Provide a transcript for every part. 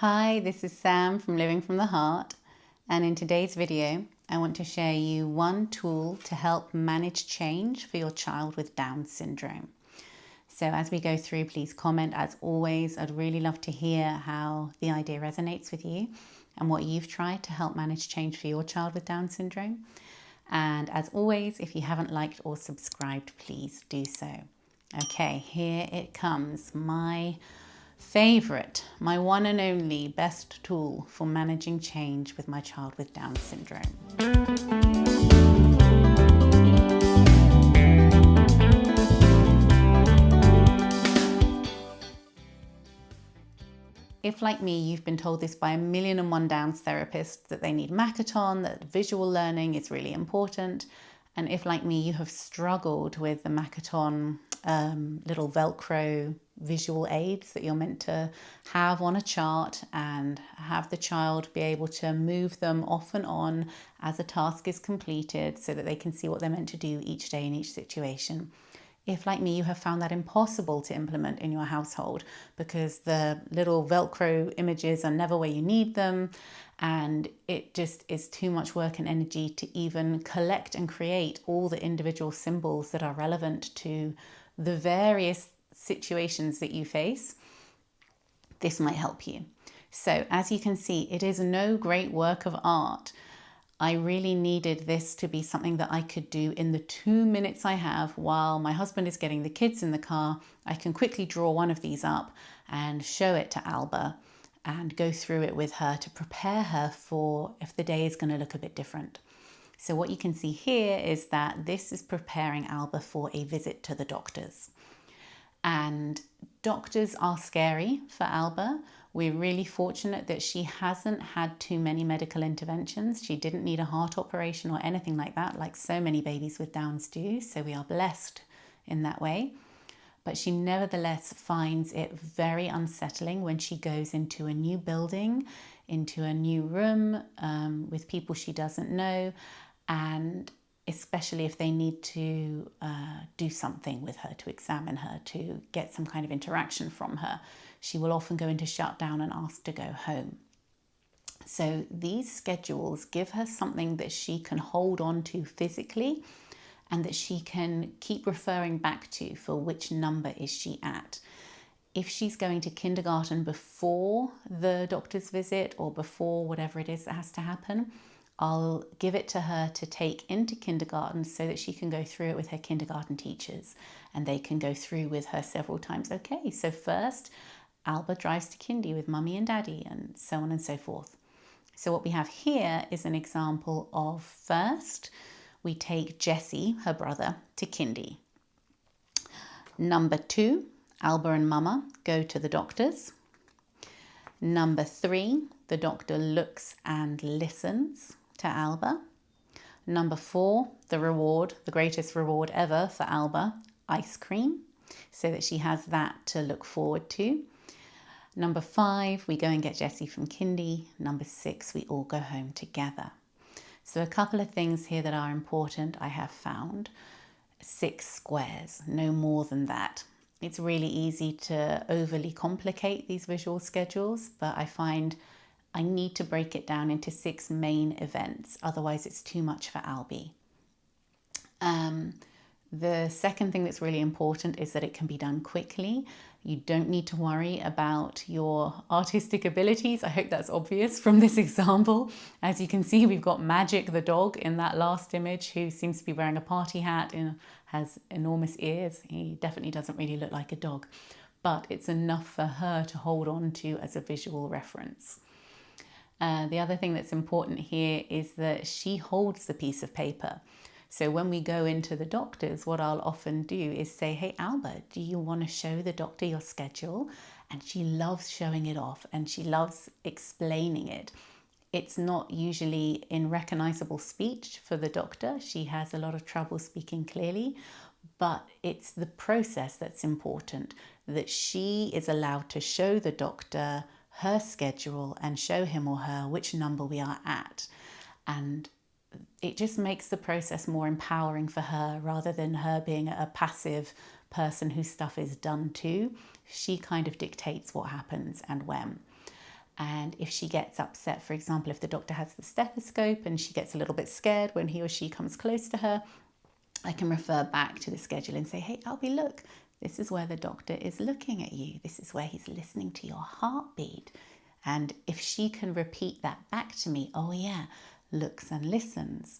Hi, this is Sam from Living from the Heart, and in today's video I want to share you one tool to help manage change for your child with Down syndrome. So as we go through, please comment. As always, I'd really love to hear how the idea resonates with you and what you've tried to help manage change for your child with Down syndrome. And as always, if you haven't liked or subscribed, please do so. Okay, here it comes. My favorite, my one and only best tool for managing change with my child with Down syndrome. If, like me, you've been told this by a million and one Downs therapists that they need Makaton, that visual learning is really important, and if, like me, you have struggled with the Makaton little Velcro visual aids that you're meant to have on a chart and have the child be able to move them off and on as a task is completed so that they can see what they're meant to do each day in each situation. If, like me, you have found that impossible to implement in your household because the little Velcro images are never where you need them, and it just is too much work and energy to even collect and create all the individual symbols that are relevant to the various situations that you face, this might help you. So as you can see, it is no great work of art. I really needed this to be something that I could do in the 2 minutes I have while my husband is getting the kids in the car. I can quickly draw one of these up and show it to Alba and go through it with her to prepare her for if the day is going to look a bit different. So what you can see here is that this is preparing Alba for a visit to the doctors. And doctors are scary for Alba. We're really fortunate that she hasn't had too many medical interventions. She didn't need a heart operation or anything like that, like so many babies with Downs do. So we are blessed in that way. But she nevertheless finds it very unsettling when she goes into a new building, into a new room with people she doesn't know, and especially if they need to do something with her, to examine her, to get some kind of interaction from her. She will often go into shutdown and ask to go home. So these schedules give her something that she can hold on to physically and that she can keep referring back to for which number is she at. If she's going to kindergarten before the doctor's visit or before whatever it is that has to happen, I'll give it to her to take into kindergarten so that she can go through it with her kindergarten teachers and they can go through with her several times. Okay, so first Alba drives to kindy with mummy and daddy and so on and so forth. So what we have here is an example of first we take Jesse, her brother, to kindy. Number 2, Alba and mama go to the doctors. Number 3, the doctor looks and listens to Alba. Number 4, the reward, the greatest reward ever for Alba, ice cream, so that she has that to look forward to. Number 5, we go and get Jessie from kindy. Number 6, we all go home together. So a couple of things here that are important I have found. 6 squares, no more than that. It's really easy to overly complicate these visual schedules, but I find I need to break it down into 6 main events, otherwise it's too much for Albie. The second thing that's really important is that it can be done quickly. You don't need to worry about your artistic abilities. I hope that's obvious from this example. As you can see, we've got Magic the dog in that last image, who seems to be wearing a party hat and has enormous ears. He definitely doesn't really look like a dog, but it's enough for her to hold on to as a visual reference. The other thing that's important here is that she holds the piece of paper. So when we go into the doctors, what I'll often do is say, hey, Alba, do you want to show the doctor your schedule? And she loves showing it off and she loves explaining it. It's not usually in recognizable speech for the doctor. She has a lot of trouble speaking clearly, but it's the process that's important, that she is allowed to show the doctor her schedule and show him or her which number we are at. And it just makes the process more empowering for her rather than her being a passive person whose stuff is done to. She kind of dictates what happens and when. And if she gets upset, for example, if the doctor has the stethoscope and she gets a little bit scared when he or she comes close to her, I can refer back to the schedule and say, hey, Albie, look, this is where the doctor is looking at you. This is where he's listening to your heartbeat. And if she can repeat that back to me, oh yeah, looks and listens.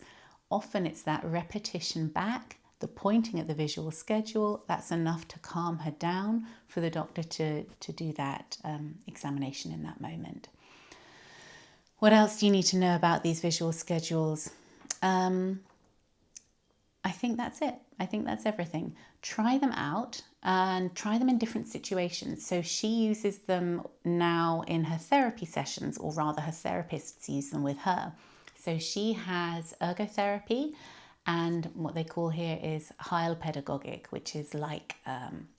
Often it's that repetition back, the pointing at the visual schedule, that's enough to calm her down for the doctor to do that examination in that moment. What else do you need to know about these visual schedules? I think that's it. I think that's everything. Try them out and try them in different situations. So she uses them now in her therapy sessions, or rather her therapists use them with her. So she has ergotherapy, and what they call here is heilpädagogik, which is like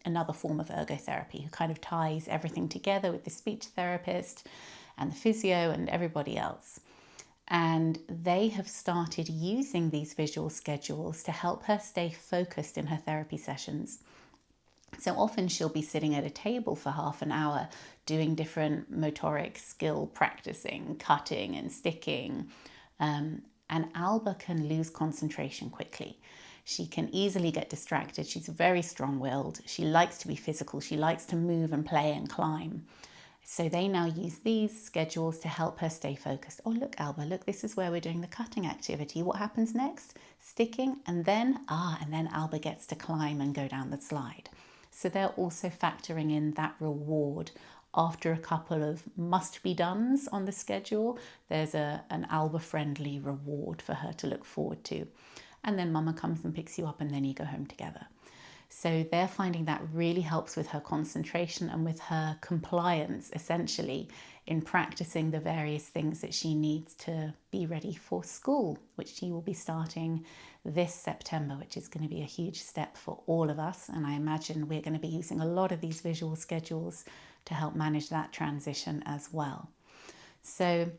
another form of ergotherapy, who kind of ties everything together with the speech therapist and the physio and everybody else. And they have started using these visual schedules to help her stay focused in her therapy sessions. So often she'll be sitting at a table for half an hour doing different motoric skill practicing, cutting and sticking. And Alba can lose concentration quickly. She can easily get distracted. She's very strong-willed. She likes to be physical. She likes to move and play and climb. So they now use these schedules to help her stay focused. Oh, look, Alba, look, this is where we're doing the cutting activity. What happens next? Sticking, and then Alba gets to climb and go down the slide. So they're also factoring in that reward. After a couple of must-be-dones on the schedule, there's an Alba-friendly reward for her to look forward to. And then Mama comes and picks you up, and then you go home together. So they're finding that really helps with her concentration and with her compliance, essentially, in practicing the various things that she needs to be ready for school, which she will be starting this September, which is going to be a huge step for all of us. And I imagine we're going to be using a lot of these visual schedules to help manage that transition as well. So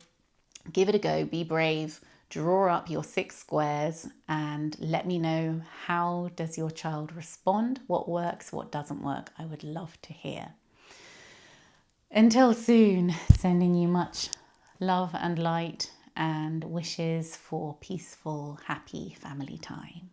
give it a go, be brave. Draw up your 6 squares and let me know, how does your child respond? What works, what doesn't work? I would love to hear. Until soon, sending you much love and light and wishes for peaceful, happy family time.